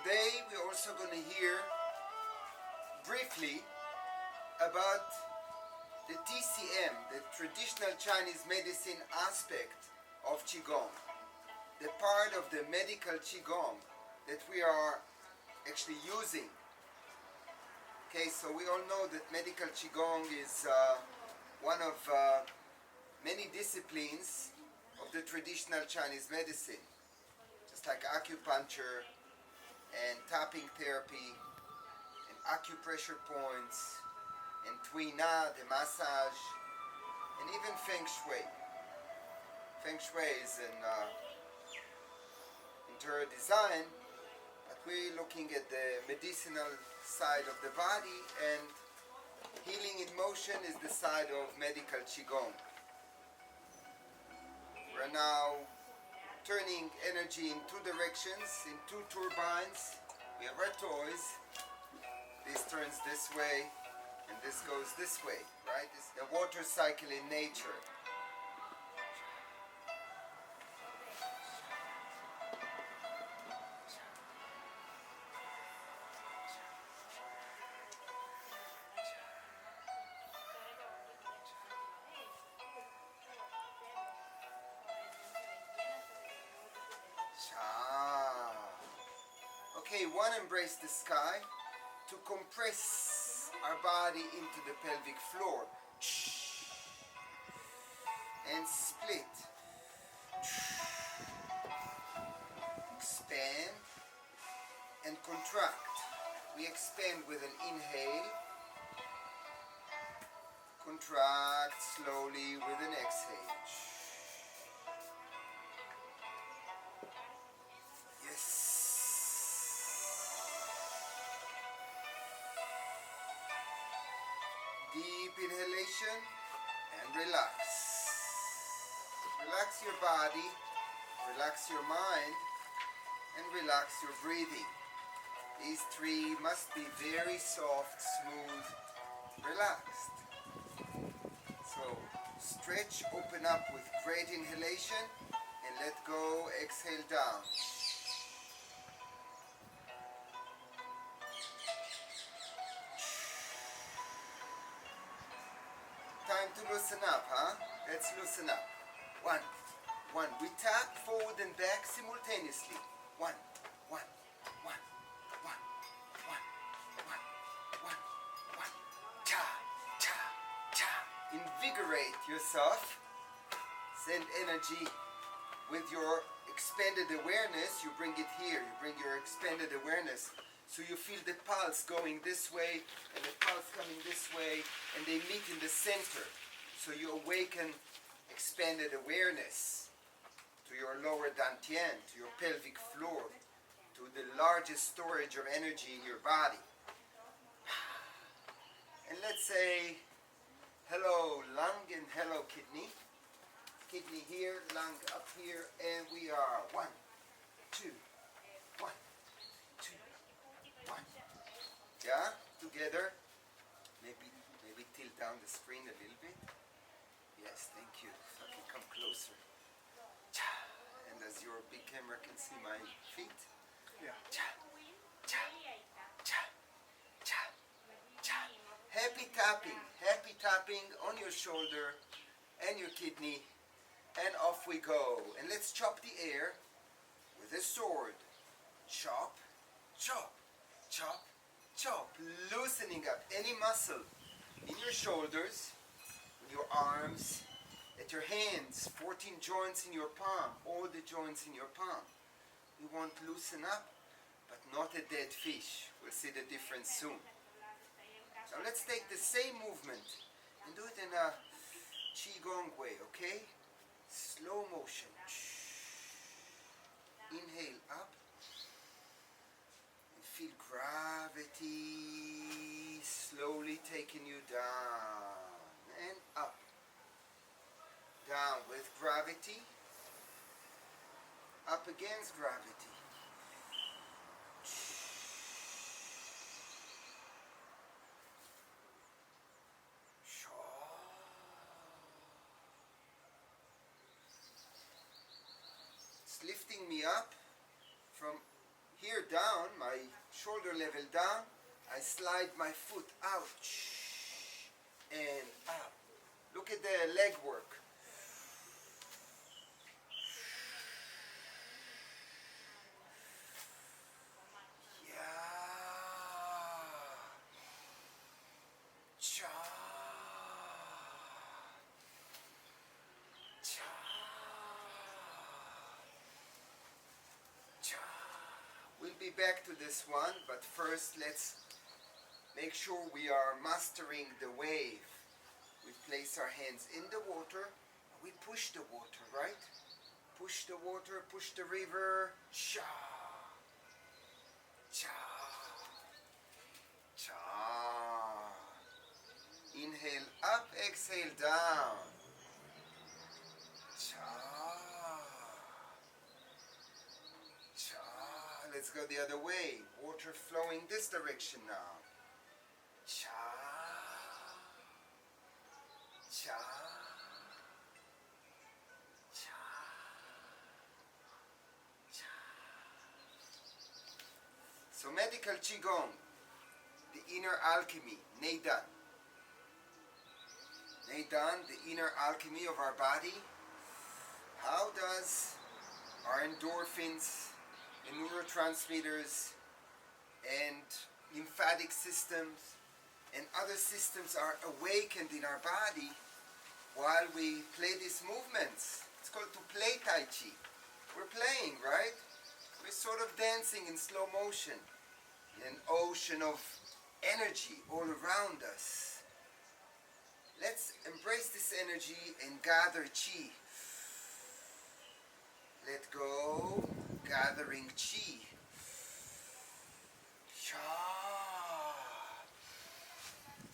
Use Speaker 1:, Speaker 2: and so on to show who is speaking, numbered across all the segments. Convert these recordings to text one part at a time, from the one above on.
Speaker 1: Today we're also going to hear briefly about the TCM, the traditional Chinese medicine aspect of Qigong, the part of the medical Qigong that we are actually using. Okay, so we all know that medical Qigong is one of many disciplines of the traditional Chinese medicine, just like acupuncture and tapping therapy and acupressure points and Tui Na, the massage, and even Feng Shui. Feng Shui is an interior design, but we're looking at the medicinal side of the body, and healing in motion is the side of medical Qigong. We're now turning energy in two directions, in two turbines. We have our toys. This turns this way and this goes this way, right? This is the water cycle in nature. Okay, one, embrace the sky to compress our body into the pelvic floor and split, expand and contract. We expand with an inhale, contract slowly with an exhale. Deep inhalation and relax. Relax your body, relax your mind, and relax your breathing. These three must be very soft, smooth, relaxed. So stretch, open up with great inhalation, and let go, exhale down. Time to loosen up, huh? Let's loosen up. One. We tap forward and back simultaneously. One. Cha, cha, cha. Invigorate yourself. Send energy with your expanded awareness. You bring it here. You bring your expanded awareness. So you feel the pulse going this way and the pulse coming this way, and they meet in the center. So you awaken expanded awareness to your lower dantian, to your pelvic floor, to the largest storage of energy in your body. And let's say hello lung and hello kidney. Kidney here, lung up here, and we are 1, 2, 1, 2, 1. Yeah, together. Maybe tilt down the screen a little bit. Yes, thank you. So I can come closer. And as your big camera can see my feet. Yeah. Happy tapping on your shoulder and your kidney, and off we go. And let's chop the air with a sword. Chop, chop, chop, chop. Loosening up any muscle in your shoulders, in your arms, at your hands, 14 joints in your palm, all the joints in your palm. We want to loosen up, but not a dead fish. We'll see the difference soon. Now let's take the same movement and do it in a Qigong way, okay? Slow motion. Inhale up. And feel gravity slowly taking you down and up. Down with gravity. Up against gravity. It's lifting me up from here down, my my shoulder level down, I slide my foot out and up. Look at the leg work. We'll be back to this one, but first let's make sure we are mastering the wave. We place our hands in the water, we push the water, right? Push the water, push the river. Cha, cha, cha. Inhale up, exhale down. Cha, cha. Let's go the other way. Water flowing this direction now. Cha, cha, cha, cha. So medical Qigong, the inner alchemy, Neidan. Neidan, the inner alchemy of our body. How does our endorphins and neurotransmitters and lymphatic systems and other systems are awakened in our body while we play these movements? It's called to play Tai Chi. We're playing, right? We're sort of dancing in slow motion in an ocean of energy all around us. Let's embrace this energy and gather Qi. Let go, gathering Qi. Cha.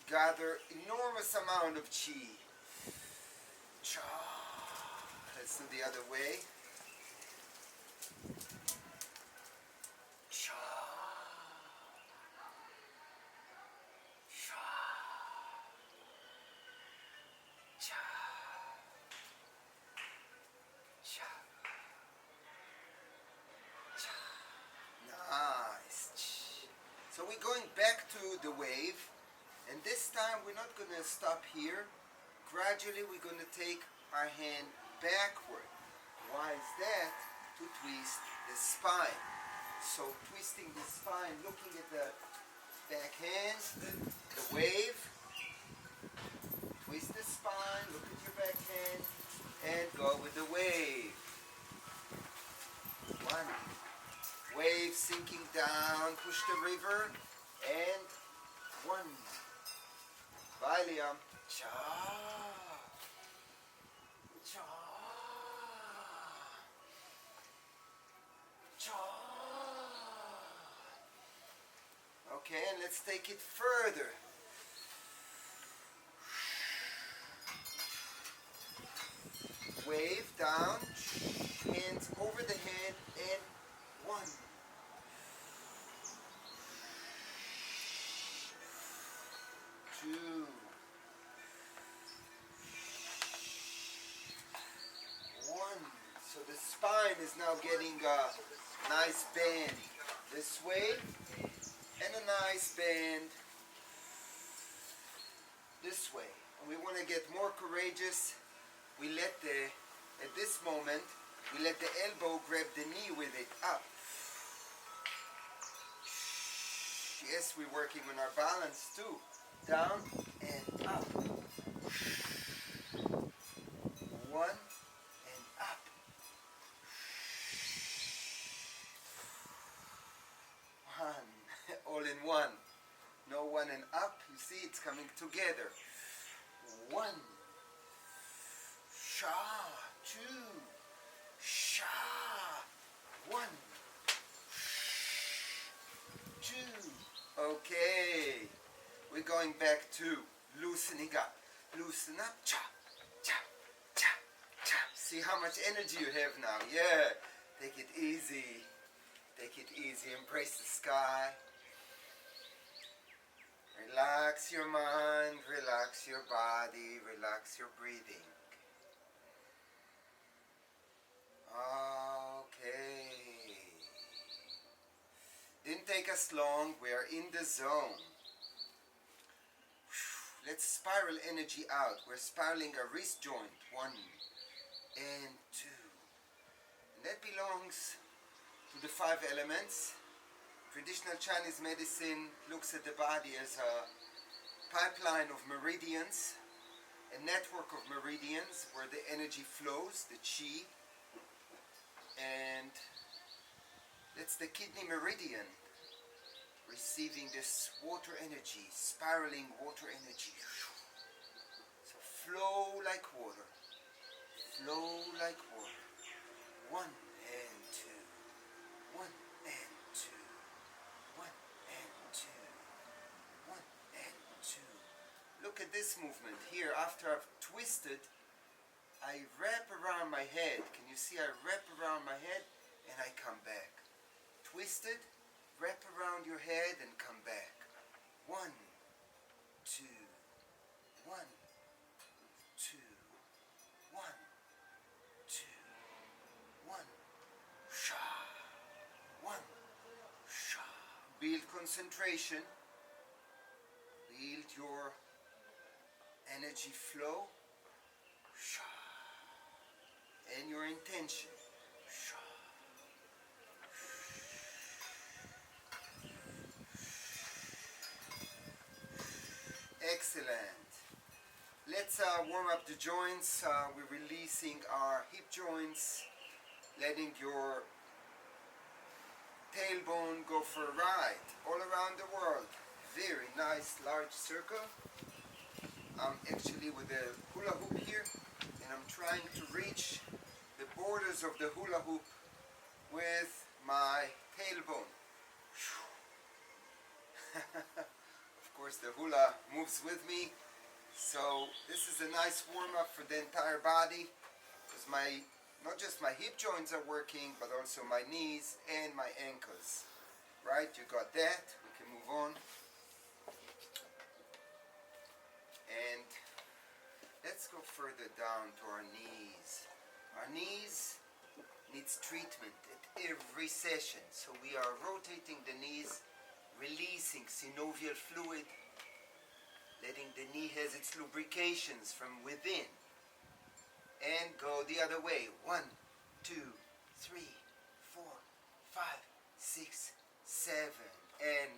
Speaker 1: Gather enormous amount of Qi. Cha. Let's do the other way. Cha. Cha. Cha. Cha. Cha. Nice. So we're going back to the wave, and this time we're not going to stop here. Gradually we're going to take our hand backward. Why is that? To twist the spine. So twisting the spine, looking at the back hand, the wave. Twist the spine, look at your back hand, and go with the wave. One. Wave sinking down, push the river, and one. Bye, Liam. Cha. Cha. Cha. Okay, and let's take it further. Wave down, hands over the head, and one. Two. One. So the spine is now getting a nice bend this way, and a nice bend this way. And we want to get more courageous. We let at this moment, we let the elbow grab the knee with it up. Yes, we're working on our balance too. Down and up. One and up. One. All in one. No one and up. You see, it's coming together. One. Sha. Two. Sha. One. Two. Okay. We're going back to loosening up. Loosen up. Cha. Cha. Cha. Cha. See how much energy you have now. Yeah. Take it easy. Take it easy. Embrace the sky. Relax your mind. Relax your body. Relax your breathing. Okay. Didn't take us long. We are in the zone. Let's spiral energy out. We're spiraling a wrist joint. 1 and 2. And that belongs to the 5 elements. Traditional Chinese medicine looks at the body as a pipeline of meridians, a network of meridians where the energy flows, the qi. And that's the kidney meridian, receiving this water energy, spiraling water energy. So flow like water, flow like water. 1 and 2, 1 and 2, 1 and 2, 1 and 2. Look at this movement here. After I've twisted, I wrap around my head. Can you see? I wrap around my head and I come back. Twisted, wrap around your head and come back. 1, 2, 1, 2, 1, 2, 1. Sha. 1. Sha. Build concentration. Build your energy flow. Sha. And your intention. Sha. Excellent. Let's warm up the joints. We're releasing our hip joints, letting your tailbone go for a ride all around the world. Very nice large circle. I'm actually with a hula hoop here, and I'm trying to reach the borders of the hula hoop with my tailbone. Of course, the hula moves with me, so this is a nice warm-up for the entire body, because not just my hip joints are working, but also my knees and my ankles. Right, you got that. We can move on. And let's go further down to our knees. Our knees needs treatment at every session, so we are rotating the knees, releasing synovial fluid, letting the knee has its lubrications from within, and go the other way. 1, 2, 3, 4, 5, 6, 7, and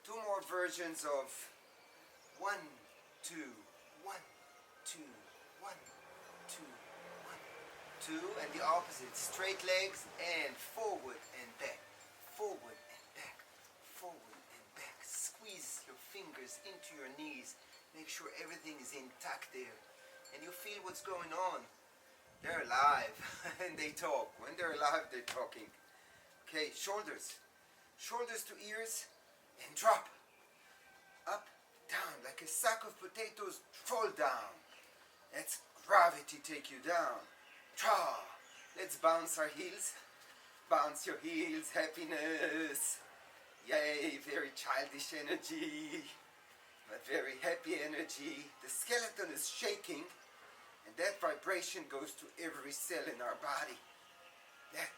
Speaker 1: 2 more versions of 1, 2, 1, 2, 1, 2, 1, 2, and the opposite. Straight legs and forward and back, forward and back, forward and back. Squeeze your fingers into your knees. Make sure everything is intact there. And you feel what's going on. They're alive and they talk. When they're alive, they're talking. Okay, shoulders. Shoulders to ears and drop. Up, down, like a sack of potatoes, fall down. Let's gravity take you down. Tra. Let's bounce our heels. Bounce your heels, happiness. Yay, very childish energy, but very happy energy. The skeleton is shaking, and that vibration goes to every cell in our body. That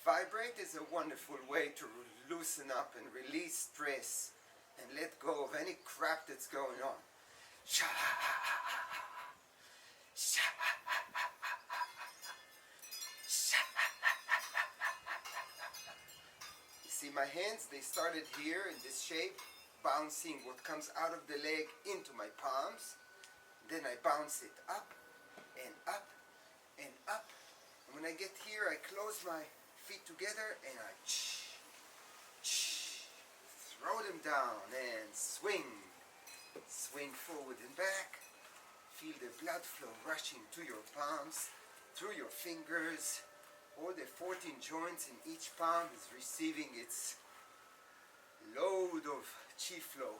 Speaker 1: vibrate is a wonderful way to loosen up and release stress and let go of any crap that's going on. You see my hands, they started here in this shape, bouncing what comes out of the leg into my palms. Then I bounce it up and up and up. And when I get here, I close my feet together and I throw them down and swing. Swing forward and back. Feel the blood flow rushing to your palms, through your fingers. All the 14 joints in each palm is receiving its load of chi flow.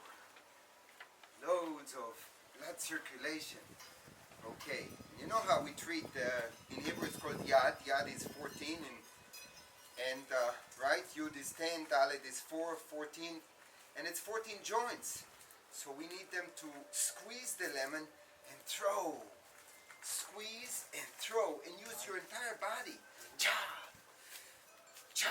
Speaker 1: Loads of blood circulation. Okay, you know how we treat, in Hebrew it's called Yad. Yad is 14 and right, Yud is 10, Dalet is 4, 14, and it's 14 joints. So we need them to squeeze the lemon and throw. Squeeze and throw and use your entire body. Cha! Cha!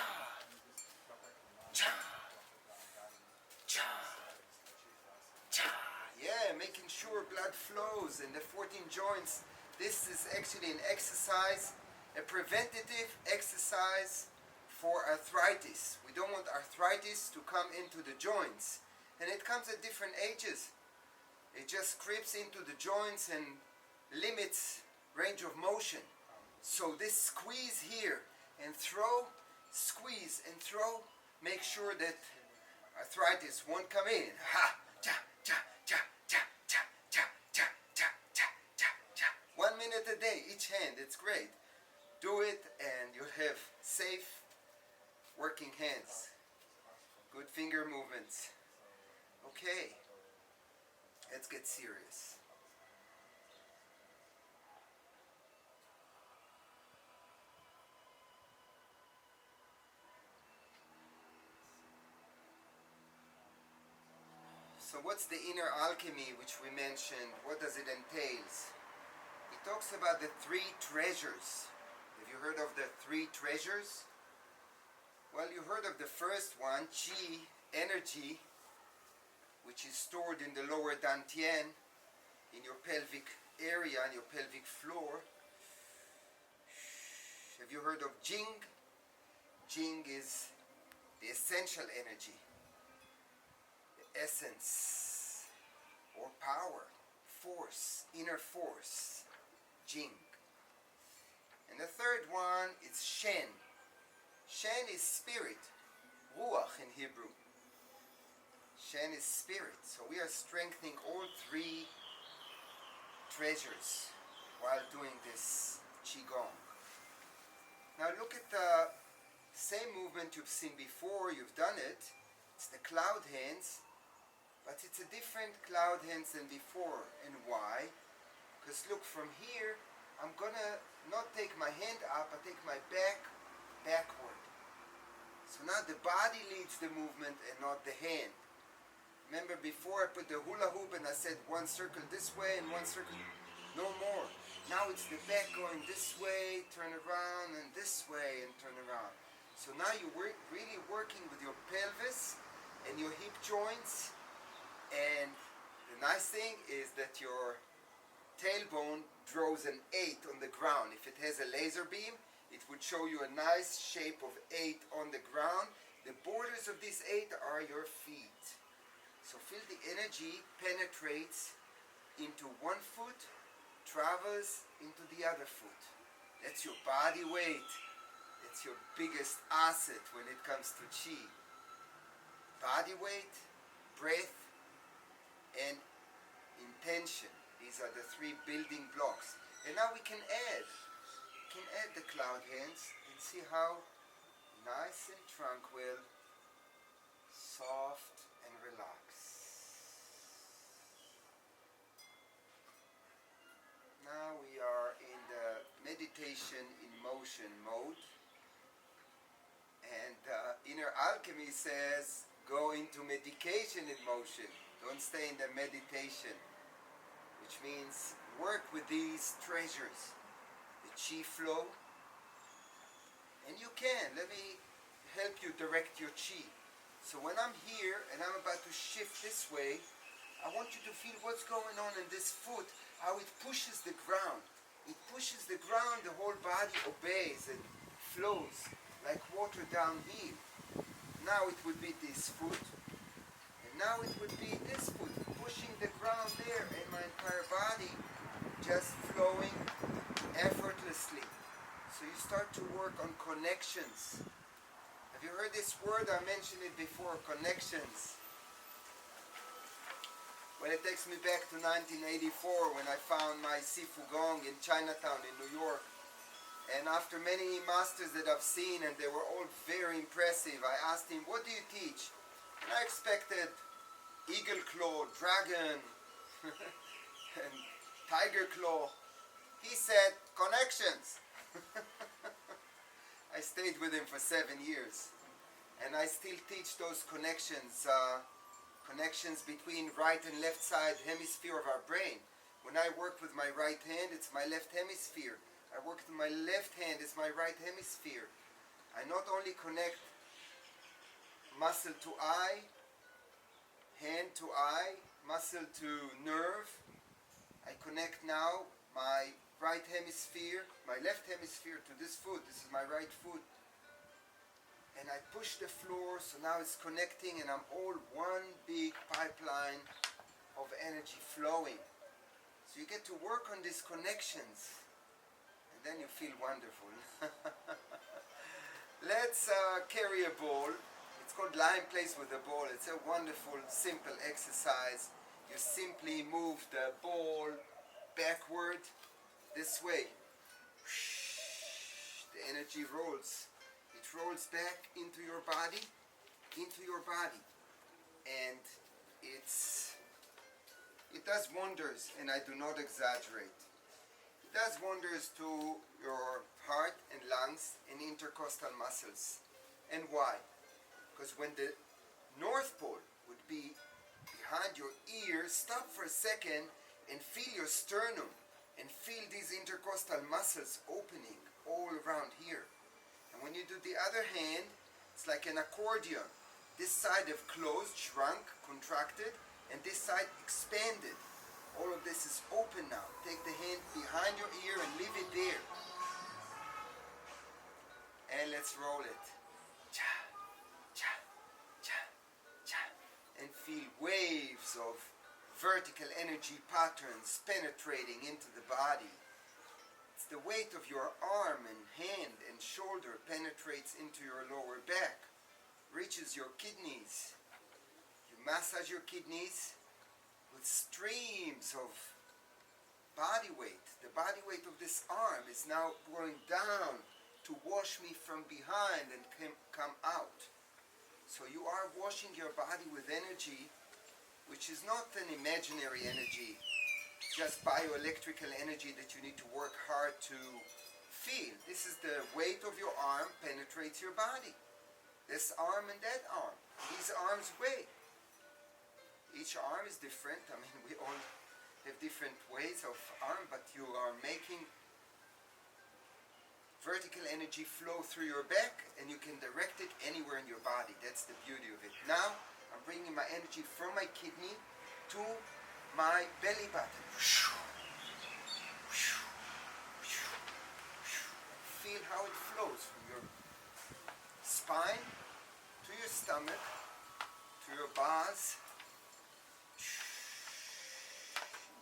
Speaker 1: making sure blood flows in the 14 joints. This is actually an exercise, a preventative exercise for arthritis. We don't want arthritis to come into the joints. And it comes at different ages. It just creeps into the joints and limits range of motion. So this squeeze here and throw, squeeze and throw, make sure that arthritis won't come in. Ha! Cha! Cha! Cha! Cha! Cha! Cha! Cha! Cha! Cha! Cha! Cha! 1 minute a day, each hand. It's great. Do it and you'll have safe working hands. Good finger movements. Okay, let's get serious. So what's the inner alchemy which we mentioned? What does it entail? It talks about the 3 treasures. Have you heard of the 3 treasures? Well, you heard of the first one, Qi, energy, which is stored in the lower dantian, in your pelvic area, in your pelvic floor. Have you heard of Jing? Jing is the essential energy, the essence, or power, force, inner force, Jing. And the third one is Shen. Shen is spirit, Ruach in Hebrew. Shen is spirit. So we are strengthening all 3 treasures while doing this Qigong. Now look at the same movement you've seen before, you've done it. It's the cloud hands, but it's a different cloud hands than before. And why? Because look, from here, I'm gonna not take my hand up, I take my back backward. So now the body leads the movement and not the hand. Remember before I put the hula hoop and I said 1 circle this way and 1 circle, no more. Now it's the back going this way, turn around, and this way and turn around. So now you're really working with your pelvis and your hip joints, and the nice thing is that your tailbone draws an 8 on the ground. If it has a laser beam, it would show you a nice shape of 8 on the ground. The borders of this 8 are your feet. So feel the energy penetrates into one foot, travels into the other foot. That's your body weight. It's your biggest asset when it comes to Qi. Body weight, breath, and intention. These are the 3 building blocks. And now we can add. We can add the cloud hands and see how nice and tranquil, soft and relaxed. Now we are in the meditation in motion mode, and inner alchemy says go into medication in motion. Don't stay in the meditation, which means work with these treasures, the Qi flow, and you can. Let me help you direct your Qi. So when I'm here and I'm about to shift this way, I want you to feel what's going on in this foot, how it pushes the ground. It pushes the ground, the whole body obeys and flows like water downhill. Now it would be this foot, and now it would be this foot, pushing the ground there, and my entire body just flowing effortlessly. So you start to work on connections. Have you heard this word? I mentioned it before, connections. Well, it takes me back to 1984 when I found my Sifu Gong in Chinatown in New York. And after many masters that I've seen, and they were all very impressive, I asked him, what do you teach? And I expected eagle claw, dragon, and tiger claw. He said, connections. I stayed with him for 7 years. And I still teach those connections. Connections between right and left side hemisphere of our brain. When I work with my right hand, it's my left hemisphere. I work with my left hand, it's my right hemisphere. I not only connect muscle to eye, hand to eye, muscle to nerve. I connect now my right hemisphere, my left hemisphere to this foot. This is my right foot. And I push the floor, so now it's connecting and I'm all one big pipeline of energy flowing. So you get to work on these connections and then you feel wonderful. Let's carry a ball. It's called Lion Plays with a Ball. It's a wonderful, simple exercise. You simply move the ball backward this way. The energy rolls. It rolls back into your body, and it does wonders, and I do not exaggerate. It does wonders to your heart and lungs and intercostal muscles. And why? Because when the North Pole would be behind your ear, stop for a second and feel your sternum and feel these intercostal muscles opening all around here. And when you do the other hand, it's like an accordion. This side have closed, shrunk, contracted, and this side expanded. All of this is open now. Take the hand behind your ear and leave it there. And let's roll it. Cha, cha, cha, cha. And feel waves of vertical energy patterns penetrating into the body. It's the weight of your arm and hand and shoulder penetrates into your lower back, reaches your kidneys. You massage your kidneys with streams of body weight. The body weight of this arm is now going down to wash me from behind and come out. So you are washing your body with energy, which is not an imaginary energy, just bioelectrical energy that you need to work hard to feel. This is the weight of your arm penetrates your body. This arm and that arm. These arms weigh. Each arm is different. I mean, we all have different ways of arm, but you are making vertical energy flow through your back, and you can direct it anywhere in your body. That's the beauty of it. Now, I'm bringing my energy from my kidney to my belly button. Feel how it flows from your spine to your stomach, to your bars,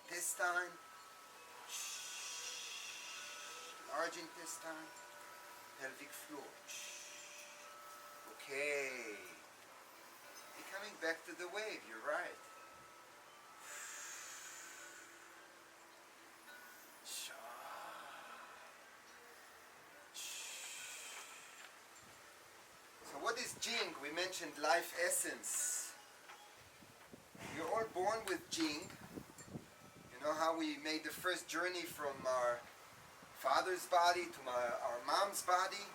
Speaker 1: intestine, large intestine, pelvic floor. Okay. You're coming back to the wave, you're right. So what is Jing? We mentioned life essence. You're all born with Jing. You know how we made the first journey from our father's body to our mom's body?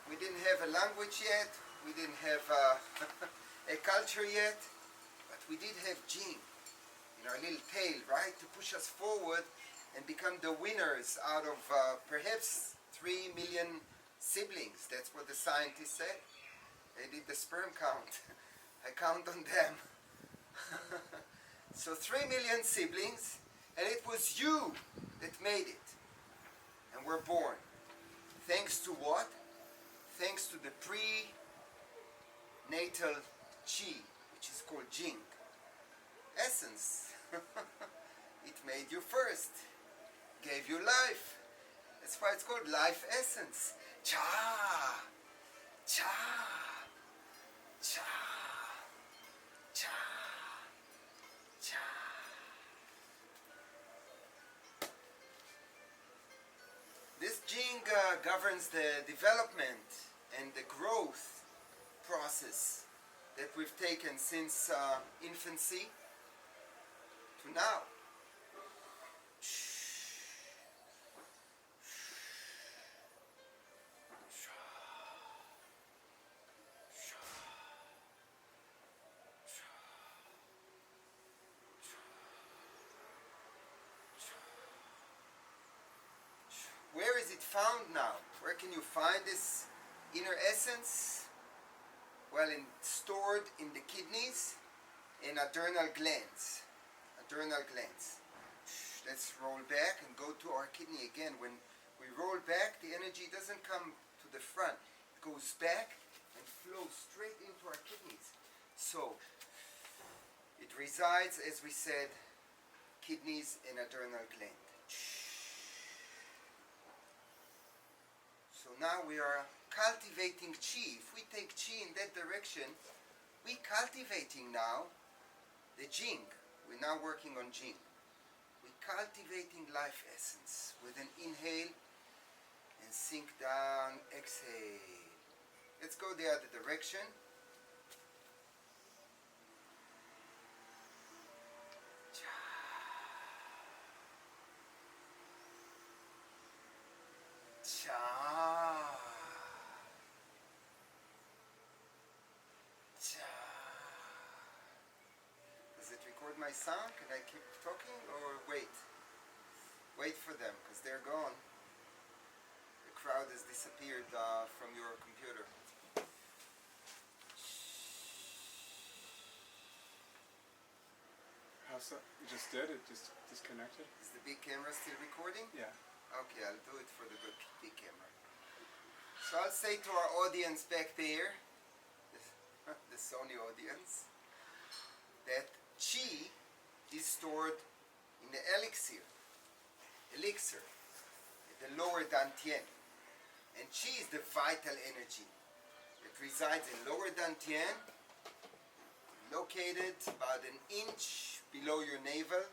Speaker 1: We didn't have a language yet. We didn't have a culture yet. But we did have Jing in our little tail, right? To push us forward and become the winners out of perhaps 3 million siblings. That's what the scientists said. They did the sperm count. I count on them. So 3 million siblings, and it was you that made it. And we're born. Thanks to what? Thanks to the prenatal chi, which is called Jing. Essence. It made you first. Gave you life. That's why it's called life essence. Cha! Cha! Cha! Cha! Cha! This Jing governs the development and the growth process that we've taken since infancy to now. Where is it found now? Where can you find this inner essence? Well, stored in the kidneys and adrenal glands. Adrenal glands. Let's roll back and go to our kidney again. When we roll back, the energy doesn't come to the front. It goes back and flows straight into our kidneys. So, it resides, as we said, kidneys and adrenal gland. So now we are cultivating chi. If we take chi in that direction, we're cultivating now the jing. We're now working on jing. We're cultivating life essence with an inhale and sink down, exhale. Let's go the other direction. Does it record my sound? Can I keep talking or wait? Wait for them because they're gone. The crowd has disappeared from your computer.
Speaker 2: How's that? You just did? It just disconnected?
Speaker 1: Is the big camera still recording?
Speaker 2: Yeah.
Speaker 1: Okay, I'll do it for the big camera. So I'll say to our audience back there, the Sony audience, that chi is stored in the elixir, the lower dantian. And chi is the vital energy. It resides in lower dantian, located about an inch below your navel,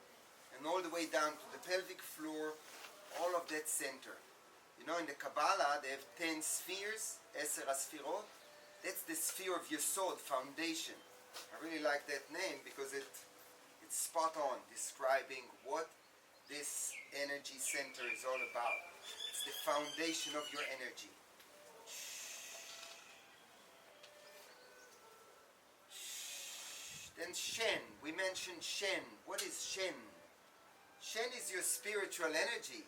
Speaker 1: and all the way down to the pelvic floor, all of that center. You know, in the Kabbalah, they have 10 spheres, 10 Asfirot. That's the sphere of Yesod, foundation. I really like that name because it's spot on, describing what this energy center is all about. It's the foundation of your energy. Then Shen, we mentioned Shen. What is Shen? Shen is your spiritual energy.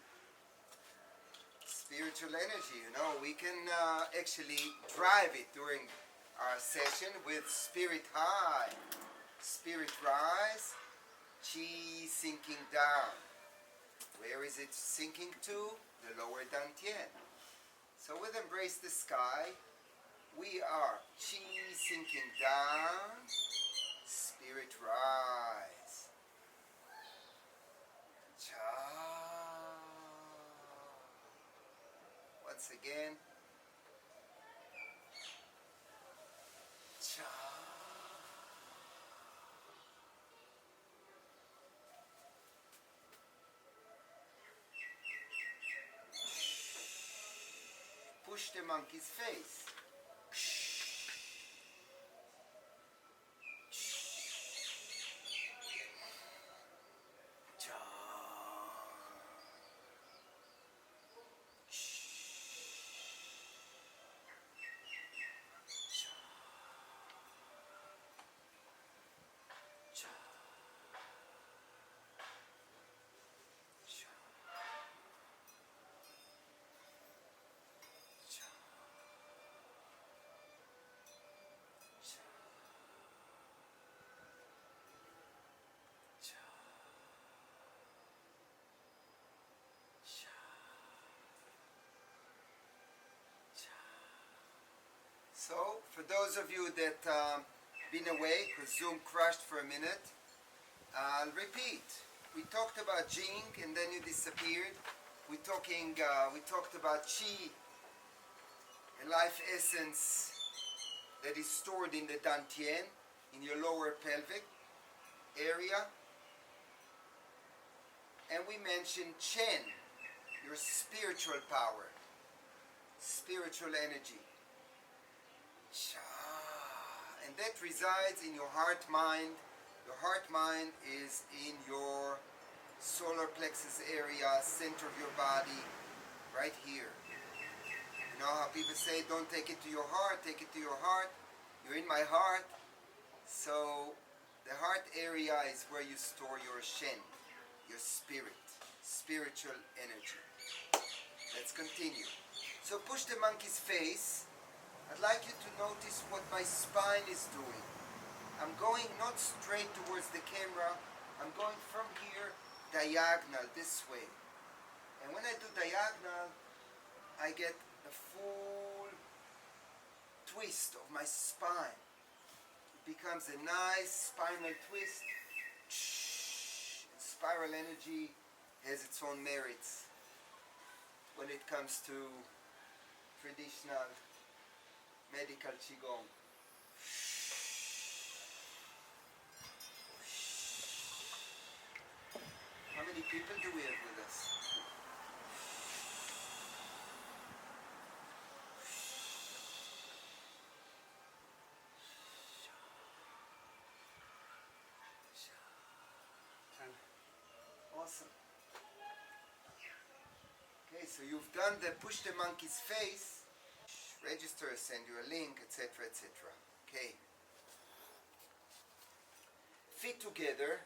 Speaker 1: Spiritual energy, you know, we can actually drive it during our session with spirit high, spirit rise, chi sinking down. Where is it sinking to? The lower dantian. So with Embrace the Sky, we are chi sinking down, spirit rise. Cha. Once again. Cha. Push the monkey's face. So, for those of you that been away, because Zoom crashed for a minute, I'll repeat. We talked about Jing, and then you disappeared. We talked about Chi, a life essence that is stored in the Dantian, in your lower pelvic area. And we mentioned Chen, your spiritual power, spiritual energy. And that resides in your heart mind. Your heart mind is in your solar plexus area, center of your body, right here. You know how people say, don't take it to your heart, take it to your heart. You're in my heart. So the heart area is where you store your Shen, your spirit, spiritual energy. Let's continue. So push the monkey's face. I'd like you to notice what my spine is doing. I'm going not straight towards the camera, I'm going from here diagonal this way. And when I do diagonal, I get a full twist of my spine. It becomes a nice spinal twist. And spiral energy has its own merits when it comes to traditional medical Qigong. How many people do we have with us? Awesome. Okay, so you've done the push the monkey's face, register, send you a link, etc., etc. Okay. Feet together.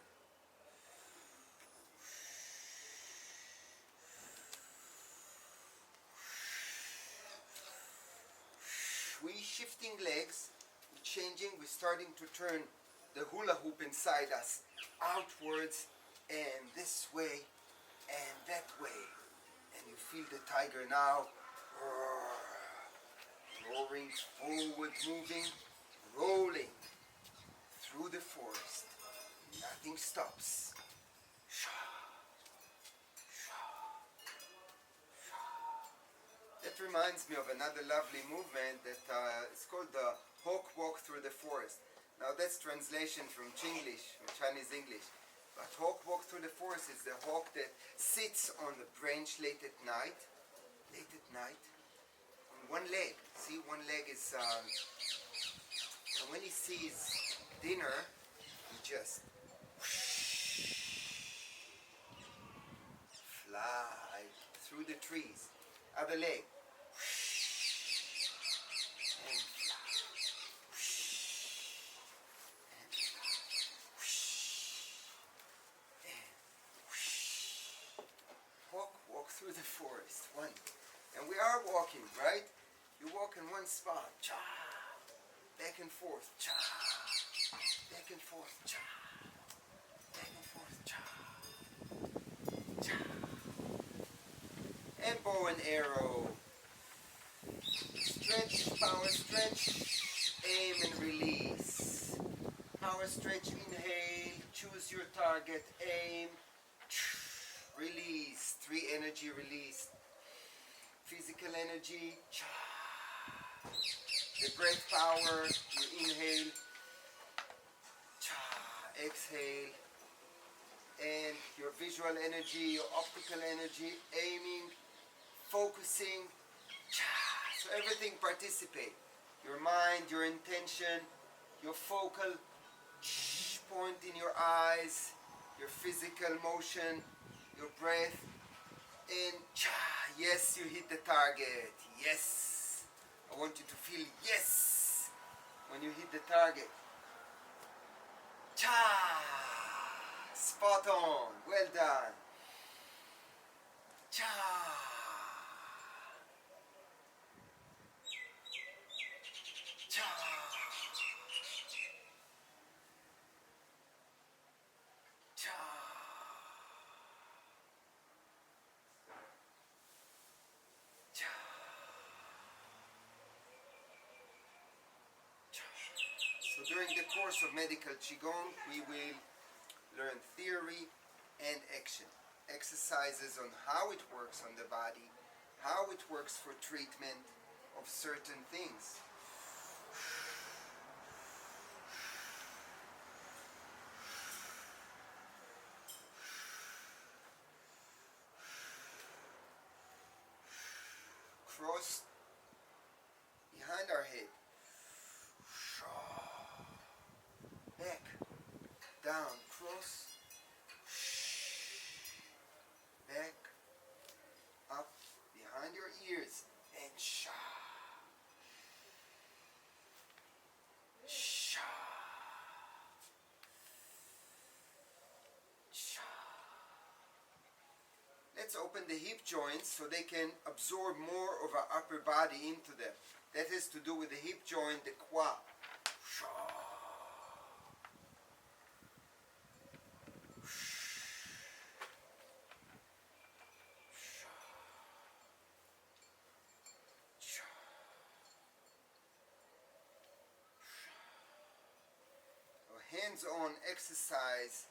Speaker 1: We shifting legs, we're changing, we're starting to turn the hula hoop inside us outwards and this way and that way. And you feel the tiger now roaring forward, moving, rolling through the forest. Nothing stops. That reminds me of another lovely movement that is called the hawk walk through the forest. Now that's translation from Chinglish, from Chinese English. But hawk walk through the forest is the hawk that sits on the branch late at night, on one leg. See, one leg is, and when he sees dinner, he just fly through the trees. Other leg. And walk through the forest. One. And we are walking, right? You walk in one spot. Cha. Back and forth. Cha. Back and forth. Cha. Back and forth. Cha. Cha. And bow and arrow. Stretch, power stretch, aim and release. Power stretch, inhale, choose your target, aim, release. 3 energy release. Physical energy, the breath power, you inhale, exhale, and your visual energy, your optical energy, aiming, focusing, so everything participate. Your mind, your intention, your focal point in your eyes, your physical motion, your breath, and yes, you hit the target. Yes. I want you to feel yes when you hit the target. Spot on. Well done. Cha. So during the course of medical Qigong, we will learn theory and action. Exercises on how it works on the body, how it works for treatment of certain things. Cross behind our head. Back, down, cross, back, up, behind your ears, and sha. Sha. Sha. Let's open the hip joints so they can absorb more of our upper body into them. That has to do with the hip joint, the quad. Sha. hands-on exercise,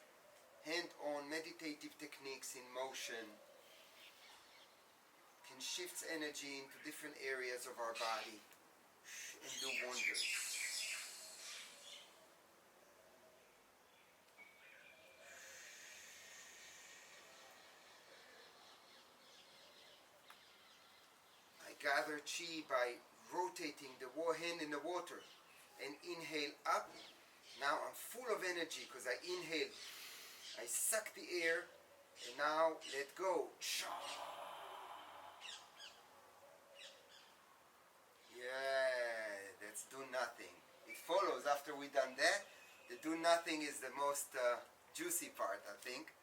Speaker 1: hand-on meditative techniques in motion can shift energy into different areas of our body and do wonders. I gather chi by rotating the hand in the water and inhale up. Now I'm full of energy because I inhale, I suck the air, and now let go. Yeah, that's do nothing. It follows after we done that. The do nothing is the most juicy part, I think.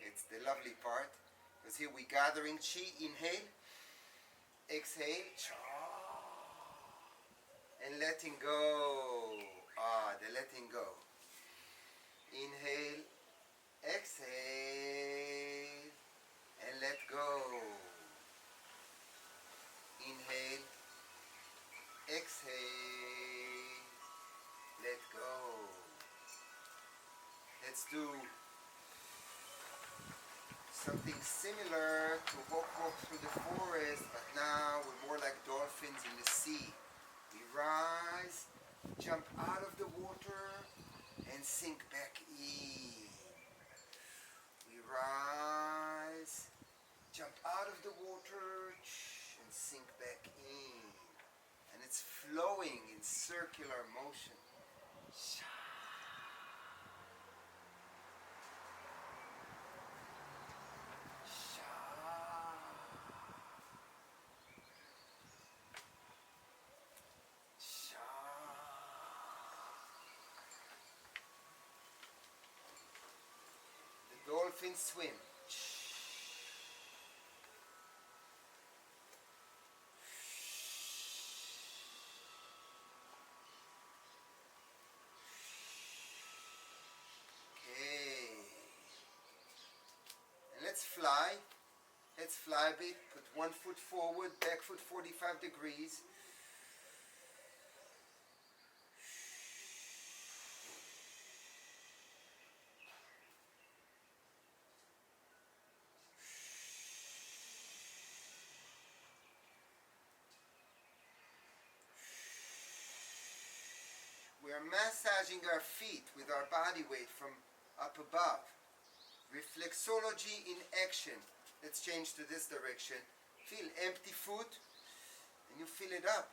Speaker 1: It's the lovely part. Because here we gathering chi, inhale, exhale, and letting go. The letting go. Inhale, exhale, and let go. Inhale, exhale, let go. Let's do something similar to walk through the forest, but now we're more like dolphins in the sea. We rise, jump out of the water, and sink back in. We rise, jump out of the water, and sink back in. And it's flowing in circular motion. The dolphins swim. Let's fly. Let's fly a bit. Put one foot forward, back foot 45 degrees. We are massaging our feet with our body weight from up above. Reflexology in action. Let's change to this direction. Feel empty foot and you fill it up.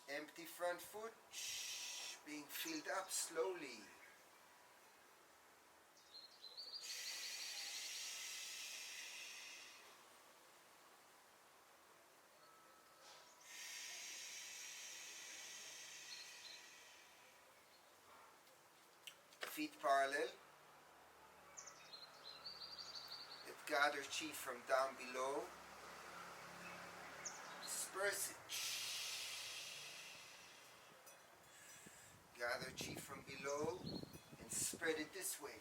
Speaker 1: Empty front foot being filled up slowly. Feet parallel. It gathers chi from down below. Disperse it. Gather chi from below and spread it this way.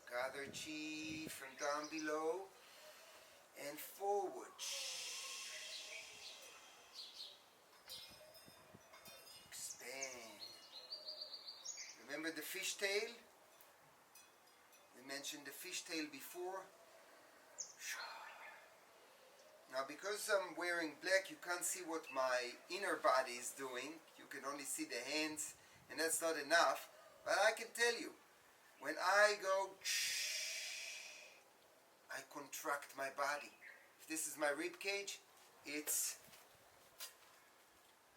Speaker 1: Gather chi from down below and forward. Expand. Remember the fishtail? We mentioned the fishtail before. Now because I'm wearing black, you can't see what my inner body is doing. You can only see the hands, and that's not enough. But I can tell you, when I go, I contract my body. If this is my rib cage, it's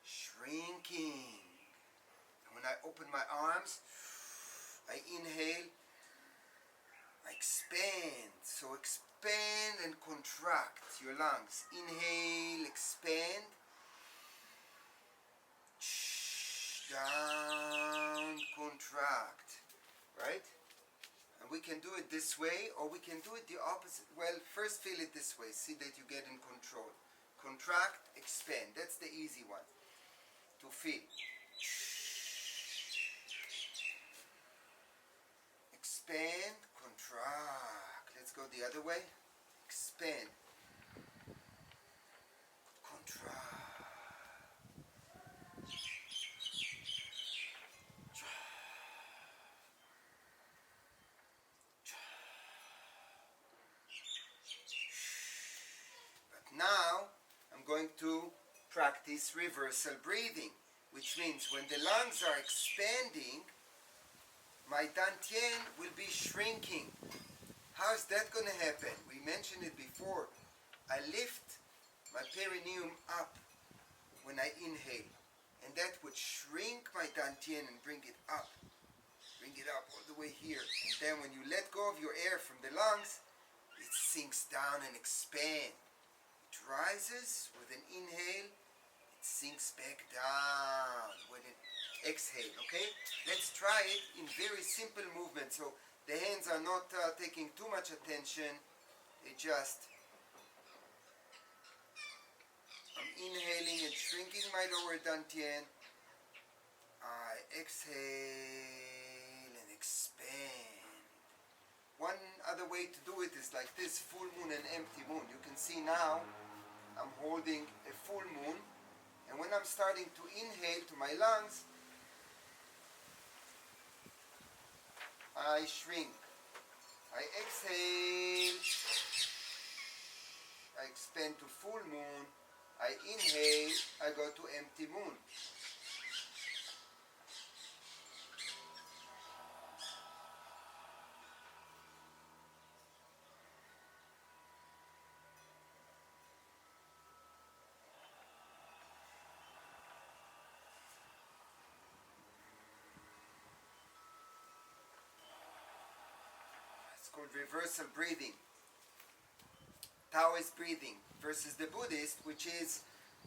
Speaker 1: shrinking. When I open my arms, I inhale, I expand. So expand and contract your lungs. Inhale, expand. Down, contract. Right? And we can do it this way, or we can do it the opposite. Well, first feel it this way. See that you get in control. Contract, expand. That's the easy one to feel. Expand, contract. Let's go the other way. Expand. practice reversal breathing, which means when the lungs are expanding, my dantian will be shrinking. How is that going to happen? We mentioned it before. I lift my perineum up when I inhale, and that would shrink my dantian and bring it up all the way here. And then when you let go of your air from the lungs, it sinks down and expands. It rises with an inhale, it sinks back down with an exhale. Okay, let's try it in very simple movements. So the hands are not taking too much attention. They just, I'm inhaling and shrinking my lower dantian. I exhale and expand. One other way to do it is like this, full moon and empty moon. You can see now I'm holding a full moon, and when I'm starting to inhale to my lungs, I shrink. I exhale, I expand to full moon. I inhale, I go to empty moon. It's called reversal breathing. Taoist breathing versus the Buddhist, which is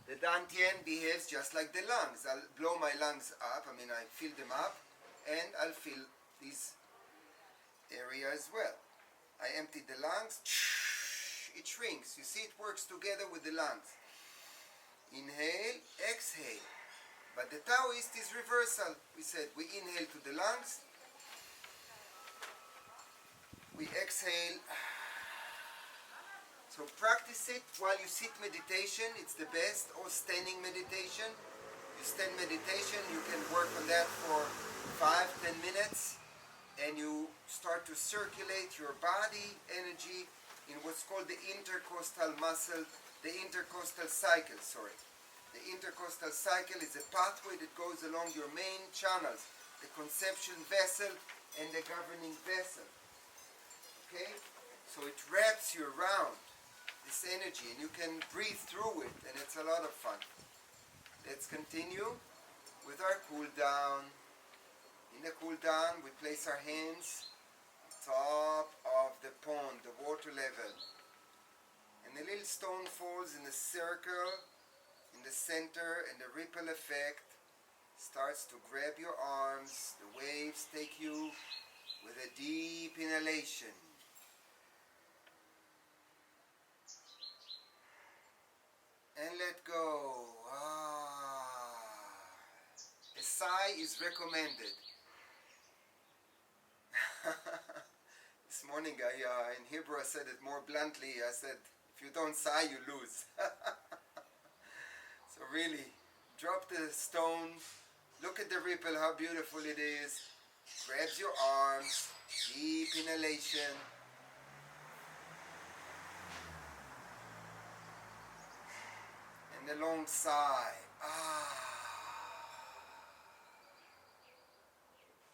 Speaker 1: the dantian behaves just like the lungs. I'll blow my lungs up, I fill them up, and I'll fill this area as well. I empty the lungs, it shrinks. You see, it works together with the lungs. Inhale, exhale. But the Taoist is reversal. We said we inhale to the lungs, we exhale. So practice it while you sit meditation. It's the best. Or standing meditation. You stand meditation, you can work on that for 5-10 minutes, and you start to circulate your body energy in what's called the intercostal muscle, the intercostal cycle, The intercostal cycle is a pathway that goes along your main channels, the conception vessel and the governing vessel. Okay? So it wraps you around this energy, and you can breathe through it, and it's a lot of fun. Let's continue with our cool down. In the cool down, we place our hands on top of the pond, the water level, and the little stone falls in a circle in the center, and the ripple effect starts to grab your arms. The waves take you with a deep inhalation. And let go. A sigh is recommended. This morning in Hebrew I said it more bluntly. I said, if you don't sigh, you lose. So really, drop the stone. Look at the ripple, how beautiful it is. Grabs your arms. Deep inhalation. And a long sigh.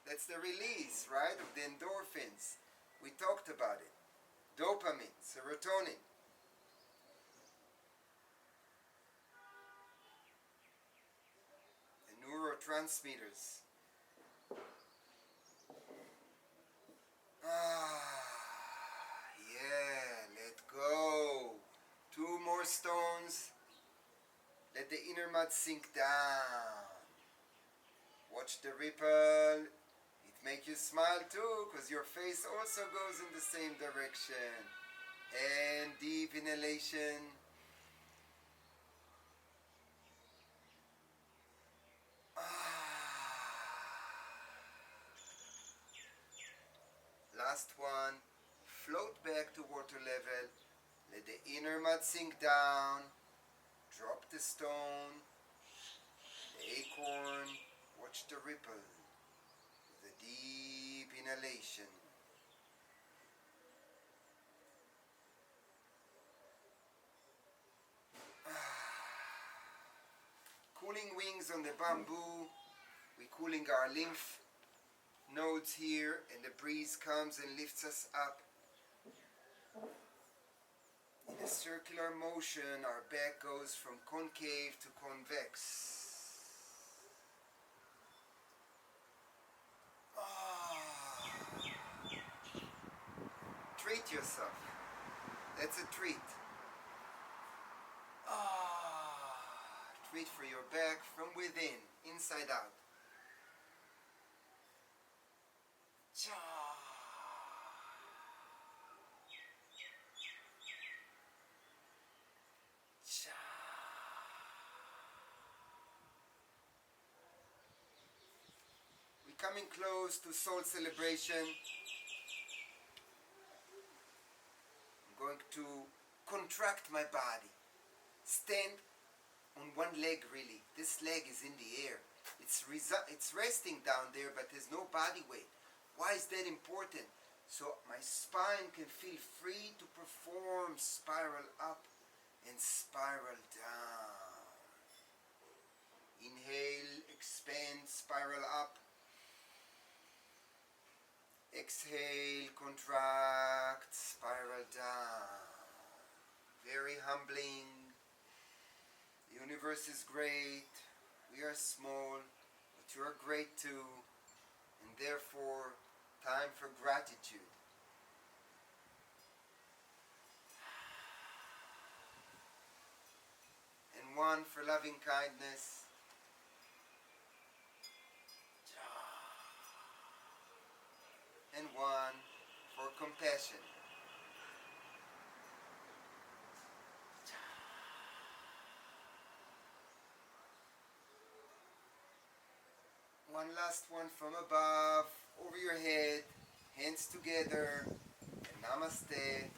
Speaker 1: That's the release, right, of the endorphins. We talked about it. Dopamine, serotonin. The neurotransmitters. Yeah, let go. 2 more stones. Let the inner mud sink down. Watch the ripple. It makes you smile too, because your face also goes in the same direction. And deep inhalation. Last one. Float back to water level. Let the inner mud sink down. Drop the stone, the acorn, watch the ripple, the deep inhalation. cooling wings on the bamboo. We're cooling our lymph nodes here, and the breeze comes and lifts us up. In a circular motion, our back goes from concave to convex. Treat yourself. That's a treat. Treat for your back from within, inside out. Cha. Cha. We're coming close to soul celebration. I'm going to contract my body. Stand on one leg really. This leg is in the air. It's resting down there, but there's no body weight. Why is that important? So my spine can feel free to perform spiral up and spiral down. Inhale, expand, spiral up. Exhale, contract, spiral down. Very humbling. The universe is great. We are small, but you are great too. And therefore, time for gratitude. And one for loving kindness. And one for compassion. One last one from above, over your head, hands together, and namaste.